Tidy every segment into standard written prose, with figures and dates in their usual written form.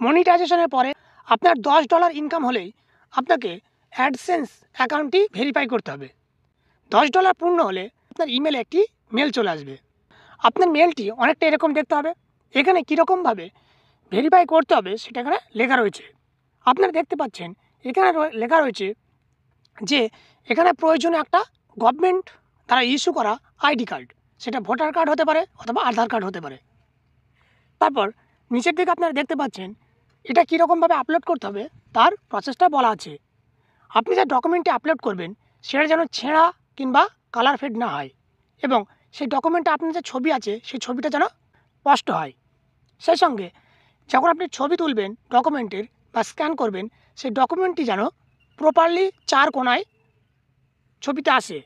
মনিটাইজেশনের পরে আপনার $10 ইনকাম হলেই আপনাকে অ্যাডসেন্স অ্যাকাউন্টটি ভেরিফাই করতে হবে। $10 পূর্ণ হলে আপনার ইমেলে একটি মেল চলে আসবে। আপনার মেলটি অনেকটা এরকম দেখতে হবে। এখানে কীরকমভাবে ভেরিফাই করতে হবে সেটা এখানে লেখা রয়েছে। আপনারা দেখতে পাচ্ছেন এখানে লেখা রয়েছে যে এখানে প্রয়োজনীয় একটা গভর্নমেন্ট দ্বারা ইস্যু করা আইডি কার্ড, সেটা ভোটার কার্ড হতে পারে অথবা আধার কার্ড হতে পারে। তারপর নিচের দিকে আপনারা দেখতে পাচ্ছেন এটা কীরকমভাবে আপলোড করতে হবে তার প্রসেসটা বলা আছে। আপনি যে ডকুমেন্টটি আপলোড করবেন সেটা যেন ছেঁড়া কিংবা কালার ফেড না হয়, এবং সেই ডকুমেন্টে আপনার যে ছবি আছে সেই ছবিটা যেন স্পষ্ট হয়। সেই সঙ্গে যখন আপনি ছবি তুলবেন ডকুমেন্টের বা স্ক্যান করবেন, সেই ডকুমেন্টটি যেন প্রপারলি 4 কোণায় ছবিতে আসে।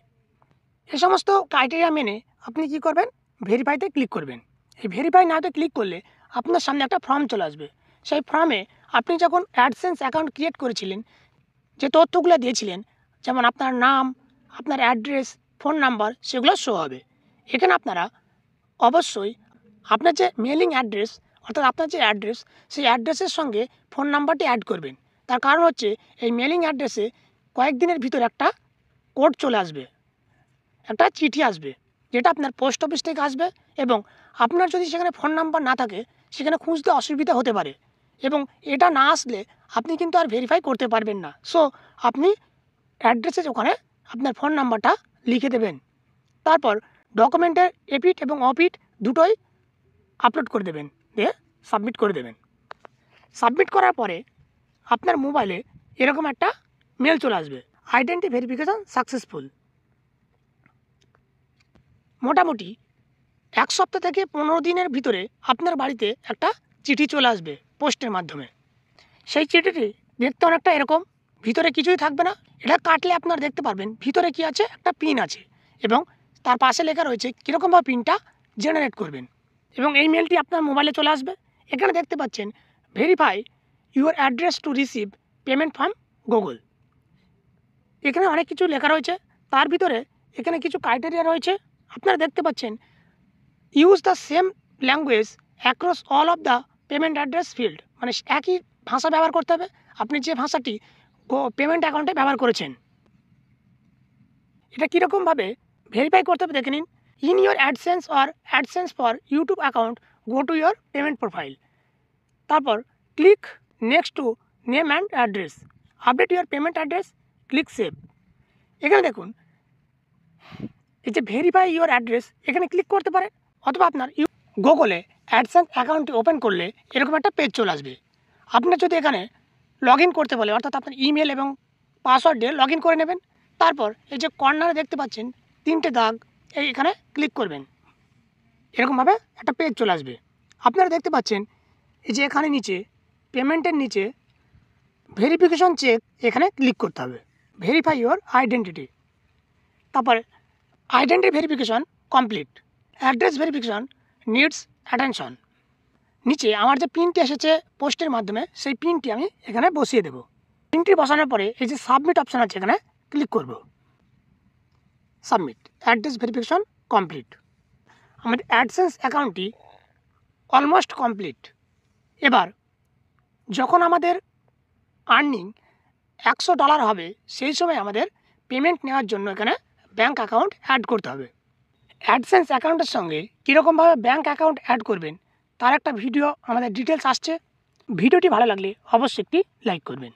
এই সমস্ত ক্রাইটেরিয়া মেনে আপনি কি করবেন, ভেরিফাইতে ক্লিক করবেন। এই ভেরিফাই নাওতে ক্লিক করলে আপনার সামনে একটা ফর্ম চলে আসবে। সেই ফর্মে আপনি যখন অ্যাডসেন্স অ্যাকাউন্ট ক্রিয়েট করেছিলেন যে তথ্যগুলো দিয়েছিলেন, যেমন আপনার নাম, আপনার অ্যাড্রেস, ফোন নাম্বার, সেগুলো শো হবে। এখানে আপনারা অবশ্যই আপনার যে মেলিং অ্যাড্রেস অর্থাৎ আপনার যে অ্যাড্রেস সেই অ্যাড্রেসের সঙ্গে ফোন নাম্বারটি অ্যাড করবেন। তার কারণ হচ্ছে এই মেলিং অ্যাড্রেসে কয়েকদিনের ভিতর একটা কোড চলে আসবে, একটা চিঠি আসবে, যেটা আপনার পোস্ট অফিস থেকে আসবে, এবং আপনার যদি সেখানে ফোন নাম্বার না থাকে সেখানে খুঁজতে অসুবিধা হতে পারে, এবং এটা না আসলে আপনি কিন্তু আর ভেরিফাই করতে পারবেন না। সো আপনি অ্যাড্রেসের ওখানে আপনার ফোন নাম্বারটা লিখে দেবেন। তারপর ডকুমেন্টের এপিঠ এবং অপিঠ দুটোই আপলোড করে দেবেন, দিয়ে সাবমিট করে দেবেন। সাবমিট করার পরে আপনার মোবাইলে এরকম একটা মেল চলে আসবে, আইডেন্টি ভেরিফিকেশান সাকসেসফুল। মোটামুটি 1 সপ্তাহ থেকে 15 দিনের ভিতরে আপনার বাড়িতে একটা চিঠি চলে আসবে পোস্টের মাধ্যমে। সেই চিঠিটি দেখতে অনেকটা এরকম, ভিতরে কিছুই থাকবে না। এটা কাটলে আপনারা দেখতে পারবেন ভিতরে কি আছে, একটা পিন আছে, এবং তার পাশে লেখা রয়েছে কীরকমভাবে পিনটা জেনারেট করবেন, এবং এই মেলটি আপনার মোবাইলে চলে আসবে। এখানে দেখতে পাচ্ছেন verify your address to receive payment from Google. এখানে অনেক কিছু লেখা রয়েছে, তার ভিতরে এখানে কিছু ক্রাইটেরিয়া রয়েছে। আপনারা দেখতে পাচ্ছেন use the same language across all of the payment address field, মানে একই ভাষা ব্যবহার করতে হবে আপনি যে ভাষাটি পেমেন্ট অ্যাকাউন্টে ব্যবহার করেছেন। এটা কীরকমভাবে ভেরিফাই করতে হবে দেখে নিন। In your AdSense or AdSense for YouTube account go to your payment profile, তারপর click next to name and address, update your payment address, click save. এখানে দেখুন এই যে ভেরিফাই ইউর অ্যাড্রেস, এখানে ক্লিক করতে পারেন, অথবা আপনার গুগলে অ্যাডসেন্স অ্যাকাউন্টটি ওপেন করলে এরকম একটা পেজ চলে আসবে। আপনার যদি এখানে লগ ইন করতে বলে, অর্থাৎ আপনার ইমেল এবং পাসওয়ার্ড দিয়ে লগ ইন করে নেবেন। তারপর এই যে কর্নারে দেখতে পাচ্ছেন 3টে দাগ, এখানে ক্লিক করবেন, এরকমভাবে একটা পেজ চলে আসবে। আপনারা দেখতে পাচ্ছেন এই যে এখানে নিচে পেমেন্টের নিচে ভেরিফিকেশন চেক, এখানে ক্লিক করতে হবে, ভেরিফাই ইউর আইডেন্টিটি। তারপর identity verification complete, address verification needs attention. নিচে আমার যে পিনটি এসেছে পোস্টের মাধ্যমে সেই পিনটি আমি এখানে বসিয়ে দেব। পিনটি বসানোর পরে এই যে সাবমিট অপশান আছে এখানে ক্লিক করব, সাবমিট, অ্যাড্রেস ভেরিফিকেশন কমপ্লিট। আমাদের অ্যাডসেন্স অ্যাকাউন্টটি অলমোস্ট কমপ্লিট। এবার যখন আমাদের আর্নিং $100 হবে সেই সময় আমাদের পেমেন্ট নেওয়ার জন্য এখানে ব্যাঙ্ক অ্যাকাউন্ট অ্যাড করতে হবে। অ্যাডসেন্স অ্যাকাউন্টের সঙ্গে কীরকমভাবে ব্যাঙ্ক অ্যাকাউন্ট অ্যাড করবেন তার একটা ভিডিও আমাদের ডিটেলস আসছে। ভিডিওটি ভালো লাগলে অবশ্যই একটি লাইক করবেন।